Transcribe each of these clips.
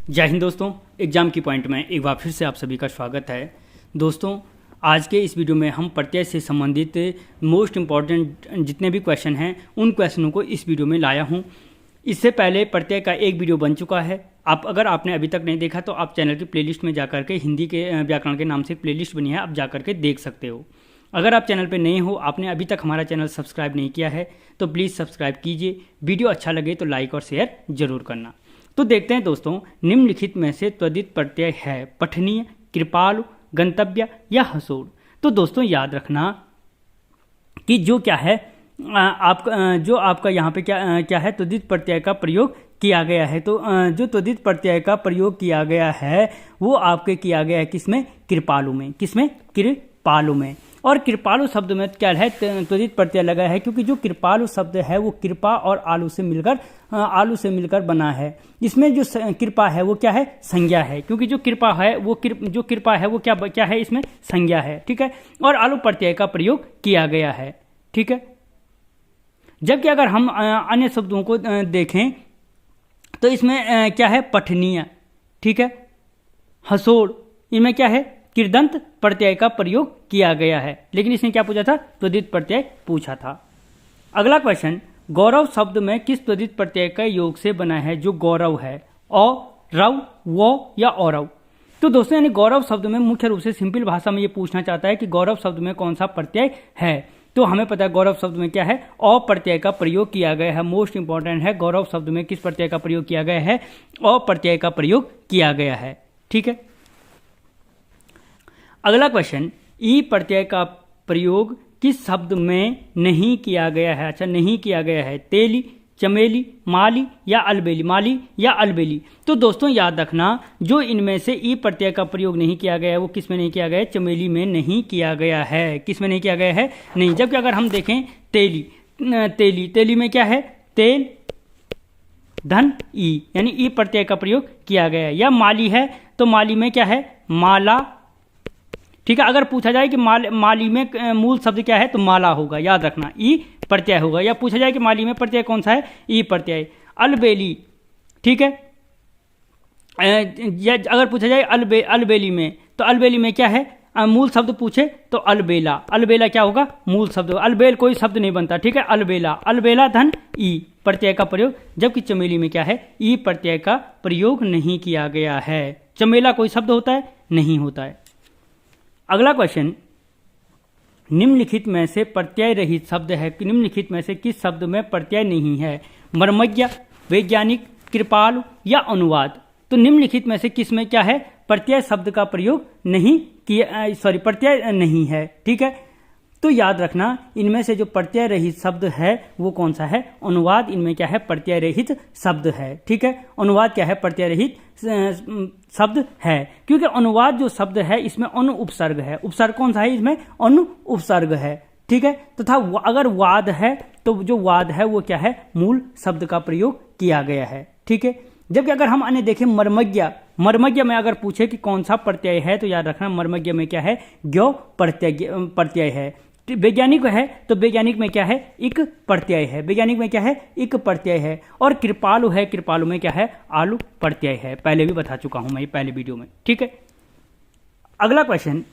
जय हिंद दोस्तों, एग्जाम की पॉइंट में एक बार फिर से आप सभी का स्वागत है। दोस्तों, आज के इस वीडियो में हम प्रत्यय से संबंधित मोस्ट इम्पॉर्टेंट जितने भी क्वेश्चन हैं उन क्वेश्चनों को इस वीडियो में लाया हूं। इससे पहले प्रत्यय का एक वीडियो बन चुका है। अगर आपने अभी तक नहीं देखा तो आप चैनल की प्लेलिस्ट में जाकर के हिंदी के व्याकरण के नाम से प्लेलिस्ट बनी है, आप जाकर के देख सकते हो। अगर आप चैनल पर नए हो, आपने अभी तक हमारा चैनल सब्सक्राइब नहीं किया है तो प्लीज़ सब्सक्राइब कीजिए। वीडियो अच्छा लगे तो लाइक और शेयर जरूर करना। तो देखते हैं दोस्तों, निम्नलिखित में से त्वरित प्रत्यय है पठनीय, कृपालु, गंतव्य या हसोड़। तो दोस्तों याद रखना कि जो क्या है आपका यहाँ पे क्या है त्वरित प्रत्यय का प्रयोग किया गया है। तो जो त्वरित प्रत्यय का प्रयोग किया गया है वो आपके किया गया है किसमें? कृपालु में। किसमें? कृपालु में। और कृपालु शब्द में क्या है? त्वरित प्रत्यय लगा है, क्योंकि जो कृपालु शब्द है वो कृपा और आलू से मिलकर बना है। इसमें जो कृपा है वो क्या है? संज्ञा है, क्योंकि जो कृपा है वो क्या है? इसमें संज्ञा है। ठीक है। और आलू प्रत्यय का प्रयोग किया गया है। ठीक है। जबकि अगर हम अन्य शब्दों को देखें तो इसमें क्या है? पठनीय, ठीक है, हसोड़, इनमें क्या है? कृदंत प्रत्यय का प्रयोग किया गया है। लेकिन इसने क्या पूछा था? त्वरित प्रत्यय पूछा था। अगला क्वेश्चन, गौरव शब्द में किस त्वरित प्रत्यय का योग से बना है? जो गौरव है, औ, रव, वो या औरव। तो दोस्तों यानी गौरव शब्द में मुख्य रूप से सिंपल भाषा में ये पूछना चाहता है कि गौरव शब्द में कौन सा प्रत्यय है। तो हमें पता है गौरव शब्द में क्या है? अ प्रत्यय का प्रयोग किया गया है। मोस्ट इंपॉर्टेंट है, गौरव शब्द में किस प्रत्यय का प्रयोग किया गया है? अ प्रत्यय का प्रयोग किया गया है। ठीक है। अगला क्वेश्चन, ई प्रत्यय का प्रयोग किस शब्द में नहीं किया गया है? अच्छा, नहीं किया गया है। तेली, चमेली, माली या अलबेली। माली या अलबेली। तो दोस्तों याद रखना, जो इनमें से ई प्रत्यय का प्रयोग नहीं किया गया है वो किस में नहीं किया गया है? चमेली में नहीं किया गया है। किस में नहीं किया गया है? नहीं। जबकि अगर हम देखें तेली में क्या है? तेल, धन, ई, यानी ई प्रत्यय का प्रयोग किया गया है। या माली है तो माली में क्या है? माला। ठीक है। अगर पूछा जाए कि माली में मूल शब्द क्या है तो माला होगा, याद रखना, ई प्रत्यय होगा। या पूछा जाए कि माली में प्रत्यय कौन सा है? ई प्रत्यय। अलबेली, ठीक है, या अगर पूछा जाए अलबेली में तो अलबेली में क्या है? मूल शब्द पूछे तो अलबेला। अलबेला क्या होगा? मूल शब्द। अलबेल कोई शब्द नहीं बनता। ठीक है। अलबेला धन ई प्रत्यय का प्रयोग। जबकि चमेली में क्या है? ई प्रत्यय का प्रयोग नहीं किया गया है। चमेला कोई शब्द होता है? नहीं होता है। अगला क्वेश्चन, निम्नलिखित में से प्रत्यय रहित शब्द है। निम्नलिखित में से किस शब्द में प्रत्यय नहीं है? मर्मज्ञ, वैज्ञानिक, कृपालु या अनुवाद। तो निम्नलिखित में से किस में क्या है? प्रत्यय शब्द का प्रयोग नहीं किया, प्रत्यय नहीं है। ठीक है। तो याद रखना, इनमें से जो प्रत्यय रहित शब्द है वो कौन सा है? अनुवाद इनमें क्या है? प्रत्यय रहित शब्द है। ठीक है। अनुवाद क्या है? प्रत्यय रहित शब्द है, क्योंकि अनुवाद जो शब्द है इसमें अनु उपसर्ग है। उपसर्ग कौन सा है? इसमें अनु उपसर्ग है। ठीक है। तथा अगर वाद है तो जो वाद है वो क्या है? मूल शब्द का प्रयोग किया गया है। ठीक है। जबकि अगर हम अन्य देखें, मर्मज्ञ में अगर पूछे कि कौन सा प्रत्यय है तो याद रखना मर्मज्ञ में क्या है? ज्ञ प्रत्यय है। वैज्ञानिक है तो वैज्ञानिक में क्या है? इक प्रत्यय है। वैज्ञानिक में क्या है? इक प्रत्यय है। और कृपालु है, कृपालु में क्या है? आलू प्रत्यय है। पहले भी बता चुका हूं मैं ये पहले वीडियो में। ठीक है। अगला क्वेश्चन,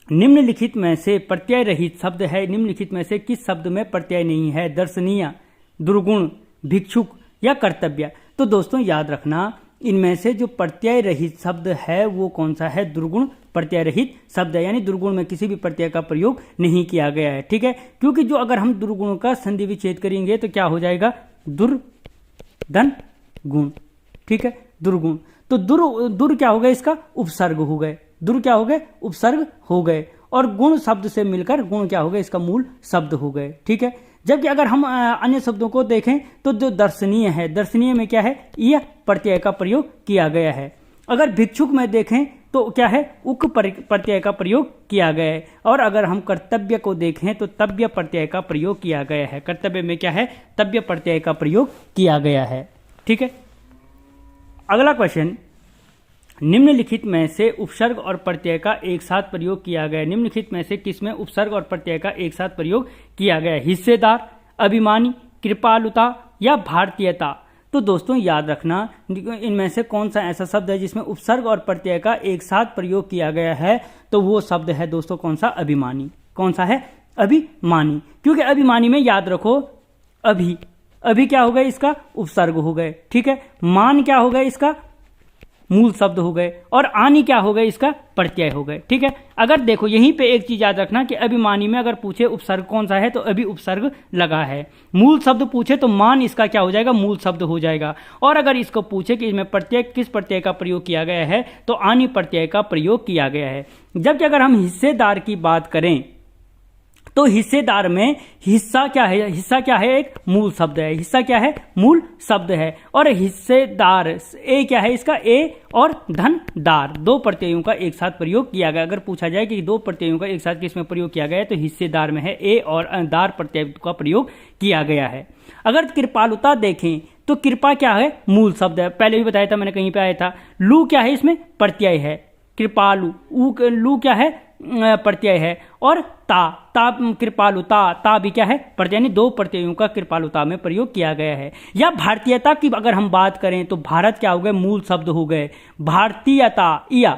निम्नलिखित में से प्रत्यय रहित शब्द है। निम्नलिखित में से किस शब्द में प्रत्यय नहीं है? दर्शनीय, दुर्गुण, भिक्षुक या कर्तव्य। तो दोस्तों याद रखना, इनमें से जो प्रत्यय रहित शब्द है वो कौन सा है? दुर्गुण प्रत्यय रहित शब्द है। यानी दुर्गुण में किसी भी प्रत्यय का प्रयोग नहीं किया गया है। ठीक है। क्योंकि जो अगर हम दुर्गुणों का संधि विच्छेद करेंगे तो क्या हो जाएगा? धन गुण। ठीक है। दुर्गुण। तो दुर क्या हो गए? इसका उपसर्ग हो गए। दुर क्या हो गए? उपसर्ग हो गए। और गुण शब्द से मिलकर गुण क्या हो गए? इसका मूल शब्द हो गए। ठीक है। जबकि अगर हम अन्य शब्दों को देखें तो जो दर्शनीय है, दर्शनीय में क्या है? यह प्रत्यय का प्रयोग किया गया है। अगर भिक्षुक में देखें तो क्या है? उक प्रत्यय का प्रयोग किया गया है। और अगर हम कर्तव्य को देखें तो तव्य प्रत्यय का प्रयोग किया गया है। कर्तव्य में क्या है? तव्य प्रत्यय का प्रयोग किया गया है। ठीक है। अगला क्वेश्चन, निम्नलिखित में से उपसर्ग और प्रत्यय का एक साथ प्रयोग किया गया है। निम्नलिखित में से किसमें उपसर्ग और प्रत्यय का एक साथ प्रयोग किया गया है? हिस्सेदार, अभिमानी, कृपालुता या भारतीयता। तो दोस्तों याद रखना इनमें से कौन सा ऐसा शब्द है जिसमें उपसर्ग और प्रत्यय का एक साथ प्रयोग किया गया है, तो वो शब्द है दोस्तों कौन सा, अभिमानी। कौन सा है, अभिमानी। क्योंकि अभिमानी में याद रखो अभी क्या हो गए, इसका उपसर्ग हो गए, ठीक है। मान क्या हो गए, इसका मूल शब्द हो गए, और आनी क्या हो गए, इसका प्रत्यय हो गए, ठीक है। अगर देखो यहीं पे एक चीज याद रखना कि अभिमानी में अगर पूछे उपसर्ग कौन सा है तो अभी उपसर्ग लगा है। मूल शब्द पूछे तो मान इसका क्या हो जाएगा, मूल शब्द हो जाएगा। और अगर इसको पूछे कि इसमें प्रत्यय किस प्रत्यय का प्रयोग किया गया है तो आनी प्रत्यय का प्रयोग किया गया है। जबकि अगर हम हिस्सेदार की बात करें तो हिस्सेदार में हिस्सा क्या है, हिस्सा क्या है, एक मूल शब्द है। हिस्सा क्या है, मूल शब्द है। और हिस्सेदार ए क्या है, इसका ए और धन दार, दो प्रत्ययों का एक साथ प्रयोग किया गया। अगर पूछा जाए कि दो प्रत्ययों का एक साथ किसमें प्रयोग किया गया है तो हिस्सेदार में है ए और दार प्रत्यय का प्रयोग किया गया है। अगर कृपालुता देखें तो कृपा क्या है, मूल शब्द है, पहले भी बताया था मैंने, कहीं पे आया था। लू क्या है, इसमें प्रत्यय है। कृपालु लू क्या है, प्रत्यय है। और ता कृपालुता, ता भी क्या है, प्रत्यय, यानी दो प्रत्ययों का कृपालुता में प्रयोग किया गया है। या भारतीयता की अगर हम बात करें तो भारत क्या हो गए, मूल शब्द हो गए। भारतीयता इया,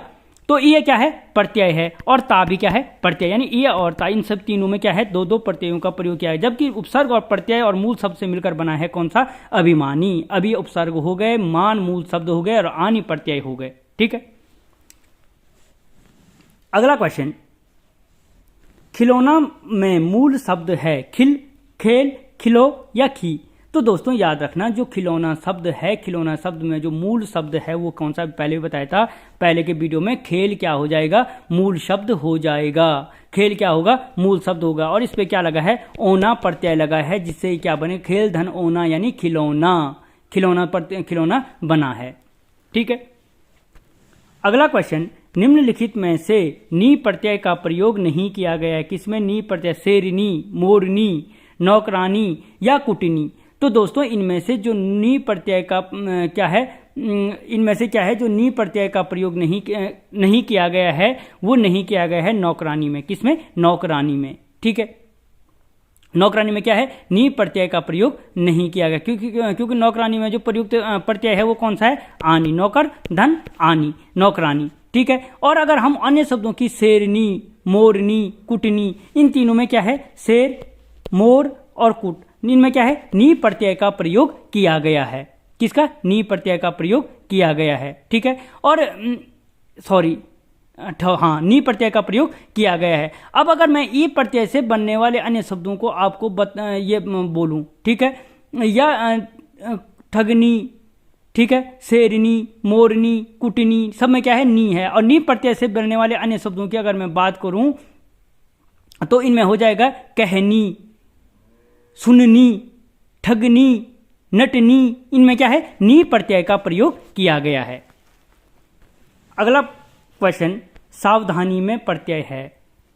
तो ये क्या है, प्रत्यय है। और ता भी क्या है, प्रत्यय, यानी ये और ता, इन सब तीनों में क्या है, दो दो प्रत्ययों का प्रयोग किया है। जबकि उपसर्ग और प्रत्यय और मूल शब्द से मिलकर बना है कौन सा, अभिमानी। अभी उपसर्ग हो गए, मान मूल शब्द हो गए और आनी प्रत्यय हो गए, ठीक है। अगला क्वेश्चन, खिलौना में मूल शब्द है खिल, खेल, खिलो या खी। तो दोस्तों याद रखना जो खिलौना शब्द है, खिलौना शब्द में जो मूल शब्द है वो कौन सा, पहले भी बताया था पहले के वीडियो में। खेल क्या हो जाएगा, मूल शब्द हो जाएगा। खेल क्या होगा, मूल शब्द होगा। और इस पे क्या लगा है, ओना प्रत्यय लगा है, जिससे क्या बने, खेल धन ओना, यानी खिलौना, खिलौना बना है, ठीक है। अगला क्वेश्चन, निम्नलिखित में से नी प्रत्यय का प्रयोग नहीं किया गया है। किसमें नी प्रत्यय, शेरनी, मोरनी, नौकरानी या कुटनी। तो दोस्तों इनमें से जो नी प्रत्यय का क्या है, इनमें से क्या है जो नी प्रत्यय का प्रयोग नहीं किया गया है, वो नहीं किया गया है नौकरानी में। किसमें, नौकरानी में, ठीक है। नौकरानी में क्या है, नी प्रत्यय का प्रयोग नहीं किया गया, क्योंकि नौकरानी में जो प्रयुक्त प्रत्यय है वो कौन सा है, आनी। नौकर धन आनी, नौकरानी, ठीक है। और अगर हम अन्य शब्दों की शेरनी, मोरनी, कुटनी, इन तीनों में क्या है, शेर, मोर और कुट, इनमें क्या है, नी प्रत्यय का प्रयोग किया गया है। किसका, नी प्रत्यय का प्रयोग किया गया है, ठीक है। और हाँ, नी प्रत्यय का प्रयोग किया गया है। अब अगर मैं ई प्रत्यय से बनने वाले अन्य शब्दों को आपको ये बोलूं, ठीक है, या ठगनी, ठीक है, शेरनी, मोरनी, कुटनी, सब में क्या है, नी है। और नी प्रत्यय से बनने वाले अन्य शब्दों की अगर मैं बात करूं तो इनमें हो जाएगा कहनी, सुननी, ठगनी, नटनी, इनमें क्या है, नी प्रत्यय का प्रयोग किया गया है। अगला क्वेश्चन, सावधानी में प्रत्यय है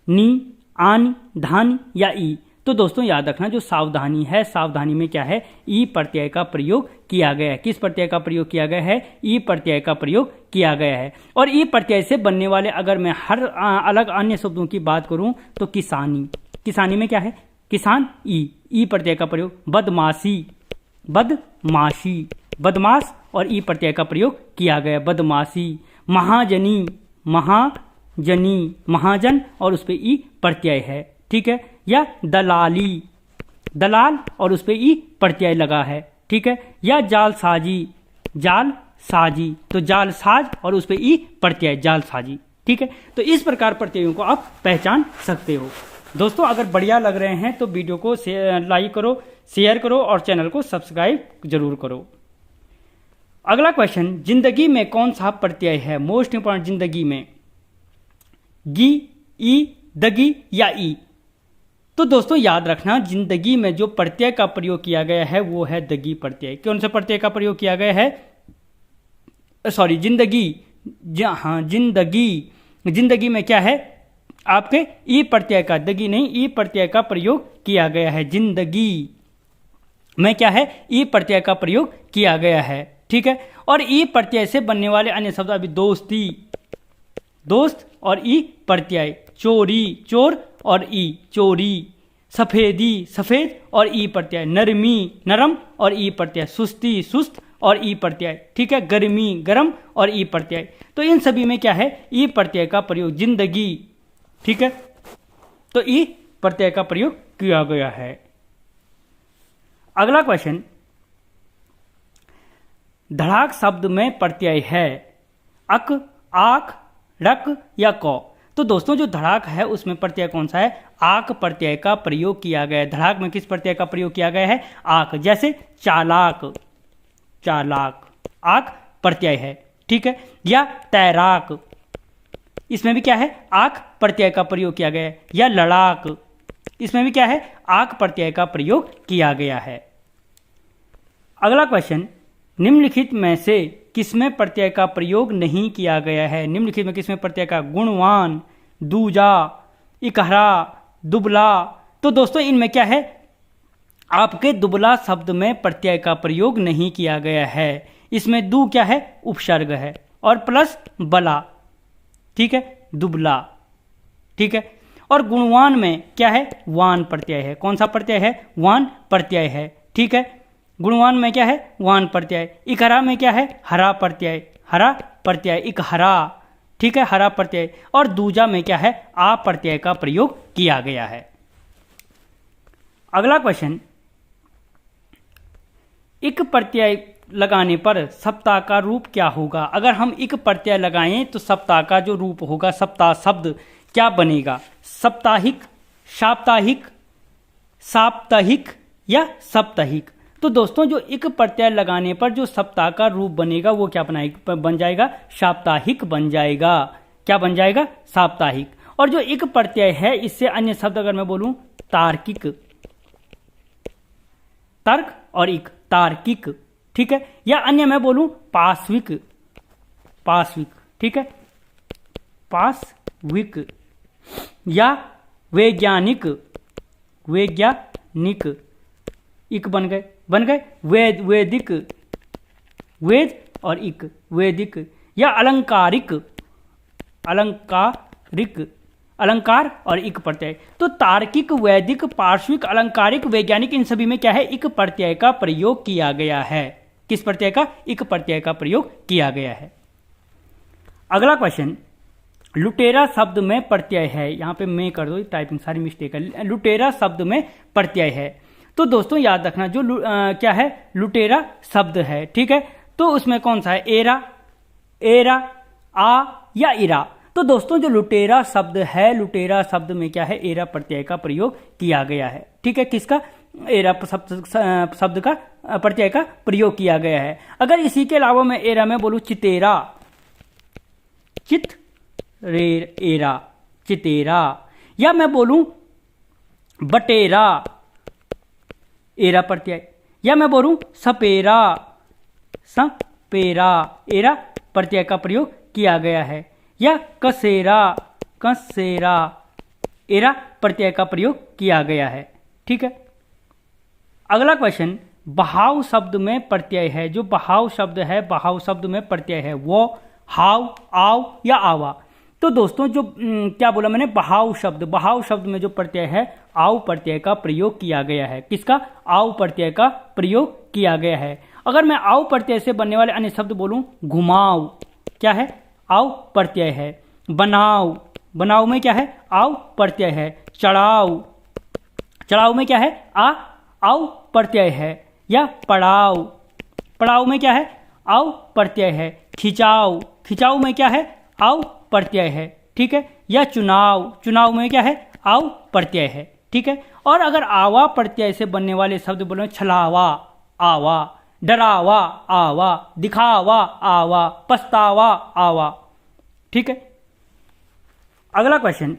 नी, आन, धान या ई। तो दोस्तों याद रखना जो सावधानी है, सावधानी में क्या है, ई प्रत्यय का प्रयोग किया गया है। किस प्रत्यय का प्रयोग किया गया है, ई प्रत्यय का प्रयोग किया गया है। और ई प्रत्यय से बनने वाले अगर मैं हर अलग अन्य शब्दों की बात करूं तो किसानी, किसानी में क्या है, किसान, ई प्रत्यय का प्रयोग। बदमाशी, बदमाशी, बदमाश और ई प्रत्यय का प्रयोग किया गया, बदमाशी। महाजनी, महाजनी, महाजन और उस पे ई प्रत्यय है, ठीक है। या दलाली, दलाल और उस पे ई प्रत्यय लगा है, ठीक है। या जालसाजी, जालसाजी, तो जालसाज और उस पे ई प्रत्यय, जालसाजी, ठीक है। तो इस प्रकार प्रत्ययों को आप पहचान सकते हो। दोस्तों अगर बढ़िया लग रहे हैं तो वीडियो को लाइक करो, शेयर करो और चैनल को सब्सक्राइब जरूर करो। अगला क्वेश्चन, जिंदगी में कौन सा प्रत्यय है, मोस्ट इंपॉर्टेंट, जिंदगी में गी, ई, दगी या ई। तो दोस्तों याद रखना जिंदगी में जो प्रत्यय का प्रयोग किया गया है वो है दगी प्रत्यय। कौन से प्रत्यय का प्रयोग किया गया है, जिंदगी, हाँ जिंदगी, जिंदगी में क्या है आपके ई प्रत्यय का, दगी नहीं, ई प्रत्यय का प्रयोग किया गया है। जिंदगी में क्या है, ई प्रत्यय का प्रयोग किया गया है, ठीक है। और ई प्रत्यय से बनने वाले अन्य शब्द अभी दोस्ती, दोस्त और ई प्रत्यय, चोरी, चोर और ई, चोरी। सफेदी, सफेद और ई प्रत्यय, नरमी, नरम और ई प्रत्यय, सुस्ती, सुस्त और ई प्रत्यय, ठीक है, गर्मी गर्म और ई प्रत्यय। तो इन सभी में क्या है, ई प्रत्यय का प्रयोग, जिंदगी, ठीक है, तो ई प्रत्यय का प्रयोग किया गया है। अगला क्वेश्चन, धड़ाक शब्द में प्रत्यय है अक, आक, रक या कौ। तो दोस्तों जो धड़ाक है उसमें प्रत्यय कौन सा है, आक प्रत्यय का प्रयोग किया गया है। धड़ाक में किस प्रत्यय का प्रयोग किया गया है, आक। जैसे चालाक, चालाक आक प्रत्यय है, ठीक है, या तैराक, इसमें भी क्या है, आक प्रत्यय का प्रयोग किया गया है। या लड़ाक, इसमें भी क्या है, आक प्रत्यय का प्रयोग किया गया है। अगला क्वेश्चन, निम्नलिखित में से किसमें प्रत्यय का प्रयोग नहीं किया गया है। निम्नलिखित में किसमें प्रत्यय का, गुणवान, दूजा, इकहरा, दुबला। तो दोस्तों इनमें क्या है, आपके दुबला शब्द में प्रत्यय का प्रयोग नहीं किया गया है। इसमें दू क्या है, उपसर्ग है, और प्लस बला, ठीक है, दुबला, ठीक है। और गुणवान में क्या है, वान प्रत्यय है। कौन सा प्रत्यय है, वान प्रत्यय है, ठीक है। गुणवान में क्या है, वान प्रत्यय। इकहरा में क्या है, हरा प्रत्यय, हरा प्रत्यय, इकहरा, ठीक है, हरा प्रत्यय। और दूजा में क्या है, आ प्रत्यय का प्रयोग किया गया है। अगला क्वेश्चन, इक प्रत्यय लगाने पर सप्ताह का रूप क्या होगा। अगर हम इक प्रत्यय लगाएं तो सप्ताह का जो रूप होगा, सप्ताह शब्द क्या बनेगा, साप्ताहिक, साप्ताहिक, साप्ताहिक या साप्ताहिक। तो दोस्तों जो इक प्रत्यय लगाने पर जो सप्ताह का रूप बनेगा वो क्या बन जाएगा, साप्ताहिक बन जाएगा। क्या बन जाएगा, साप्ताहिक। और जो इक प्रत्यय है इससे अन्य शब्द अगर मैं बोलूं, तार्किक, तर्क और इक, तार्किक, ठीक है। या अन्य मैं बोलूं पाश्विक, पाश्विक, ठीक है, पाश्विक। या वैज्ञानिक, वैज्ञानिक, इक बन गए, बन गए। वेद, वैदिक, वेद और इक, वैदिक। या अलंकारिक, अलंकारिक, अलंकार और इक प्रत्यय। तो तार्किक, वैदिक, पार्श्विक, अलंकारिक, वैज्ञानिक, इन सभी में क्या है, इक प्रत्यय का प्रयोग किया गया है। किस प्रत्यय का, इक प्रत्यय का प्रयोग किया गया है। अगला क्वेश्चन, लुटेरा शब्द में प्रत्यय है। यहां पे मैं कर दो, टाइपिंग सारी मिस्टेक है। लुटेरा शब्द में प्रत्यय है। तो दोस्तों याद रखना जो क्या है, लुटेरा शब्द है, ठीक है। तो उसमें कौन सा है, एरा, एरा, आ या इरा। तो दोस्तों जो लुटेरा शब्द है, लुटेरा शब्द में क्या है, एरा प्रत्यय का प्रयोग किया गया है, ठीक है। किसका, एरा शब्द का प्रत्यय का प्रयोग किया गया है। अगर इसी के अलावा मैं एरा में बोलूं चितेरा, चित रे एरा, चितेरा। या मैं बोलूं बटेरा, एरा प्रत्यय। या मैं बोलूं सपेरा, सपेरा, एरा प्रत्यय का प्रयोग किया गया है। या कसेरा, कसेरा, एरा प्रत्यय का प्रयोग किया गया है, ठीक है। अगला क्वेश्चन, बहाव शब्द में प्रत्यय है। जो बहाव शब्द है, बहाव शब्द में प्रत्यय है, वो, हाव, आव या आवा। तो दोस्तों जो क्या बोला मैंने, बहाव शब्द, बहाव शब्द में जो प्रत्यय है, आव प्रत्यय का प्रयोग किया गया है। किसका, आव प्रत्यय का प्रयोग किया गया है। अगर मैं आव प्रत्यय से बनने वाले अन्य शब्द बोलूं, घुमाव, क्या है, आव प्रत्यय है। बनाव, बनाव में क्या है, आव प्रत्यय है। चढ़ाव, चढ़ाव में क्या है, आव प्रत्यय है। या पड़ाव, पड़ाव में क्या है, आव प्रत्यय है। खिंचाव, खिंचाव में क्या है, आव प्रत्यय है, ठीक है। या चुनाव, चुनाव में क्या है, आव प्रत्यय है, ठीक है। और अगर आवा प्रत्यय से बनने वाले शब्द बोले, छलावा, आवा, डरावा, आवा, दिखावा, आवा, पछतावा, आवा, ठीक है। अगला क्वेश्चन,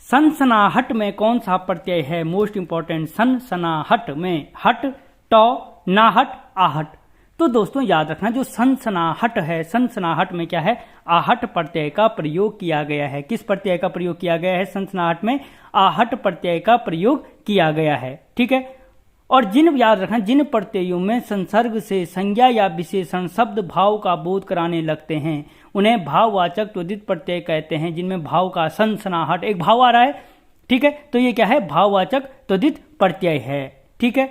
सनसनाहट में कौन सा प्रत्यय है, मोस्ट इंपॉर्टेंट। सनसनाहट में हट, टौ, नाहट, आहट। तो दोस्तों याद रखना जो सनसनाहट है, सनसनाहट में क्या है, आहट प्रत्यय का प्रयोग किया गया है। किस प्रत्यय का प्रयोग किया गया है, सनसनाहट में आहट प्रत्यय का प्रयोग किया गया है, ठीक है। और जिन, याद रखना, जिन प्रत्ययों में संसर्ग से संज्ञा या विशेषण शब्द भाव का बोध कराने लगते हैं उन्हें भाववाचक त्वरित प्रत्यय कहते हैं। जिनमें भाव का, सनसनाहट एक भाव आ रहा है, ठीक है, तो ये क्या है, भाववाचक त्वरित प्रत्यय है, ठीक है।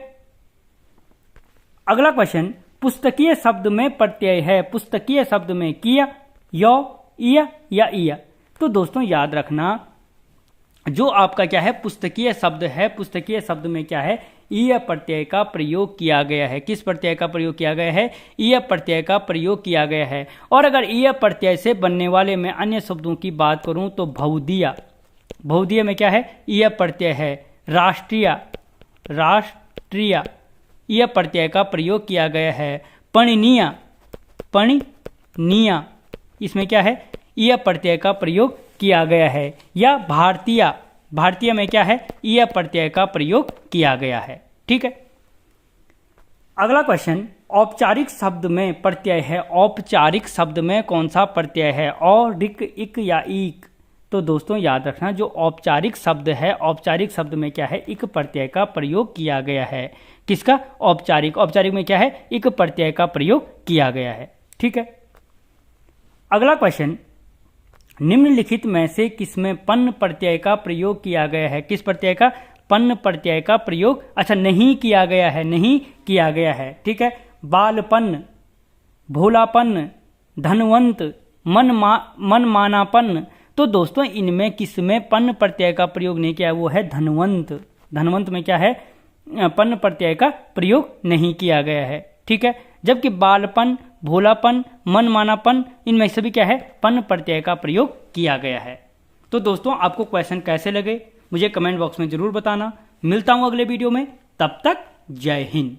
अगला क्वेश्चन, पुस्तकीय शब्द में प्रत्यय है, पुस्तकीय शब्द में किया, यो, इया या इया। तो दोस्तों याद रखना, जो आपका क्या है पुस्तकीय शब्द है, पुस्तकीय शब्द में क्या है ईय प्रत्यय का प्रयोग किया गया है। किस प्रत्यय का प्रयोग किया गया है? ईय प्रत्यय का प्रयोग किया गया है। और अगर ईय प्रत्यय से बनने वाले में अन्य शब्दों की बात करूं तो भौदिया, भौदिया में क्या है ईय प्रत्यय है। राष्ट्रीय, राष्ट्रीय ईय प्रत्यय का प्रयोग किया गया है। पणनीय, पणनीय इसमें क्या है ईय प्रत्यय का प्रयोग किया गया है। या भारतीय, भारतीय में क्या है ईय प्रत्यय का प्रयोग किया गया है। ठीक है। अगला क्वेश्चन, औपचारिक शब्द में प्रत्यय है, औपचारिक शब्द में कौन सा प्रत्यय है? और, रिक, इक या ईक। तो दोस्तों याद रखना, जो औपचारिक शब्द है, औपचारिक शब्द में क्या है इक प्रत्यय का प्रयोग किया गया है। किसका? औपचारिक, औपचारिक में क्या है इक प्रत्यय का प्रयोग किया गया है। ठीक है। अगला क्वेश्चन, निम्नलिखित में से किसमें पन्न प्रत्यय का प्रयोग किया गया है? किस प्रत्यय का? पन्न प्रत्यय का प्रयोग अच्छा नहीं किया गया है, नहीं किया गया है। ठीक है। बालपन्न, भोलापन्न, धनवंत, मनमानापन्न। तो दोस्तों इनमें किसमें पन्न प्रत्यय का प्रयोग नहीं किया? वो है धनवंत। धनवंत में क्या है पन्न प्रत्यय का प्रयोग नहीं किया गया है। ठीक है। जबकि बालपन, भोलापन, मनमानापन इनमें सभी क्या है पन्न प्रत्यय का प्रयोग किया गया है। तो दोस्तों आपको क्वेश्चन कैसे लगे मुझे कमेंट बॉक्स में जरूर बताना। मिलता हूं अगले वीडियो में, तब तक जय हिंद।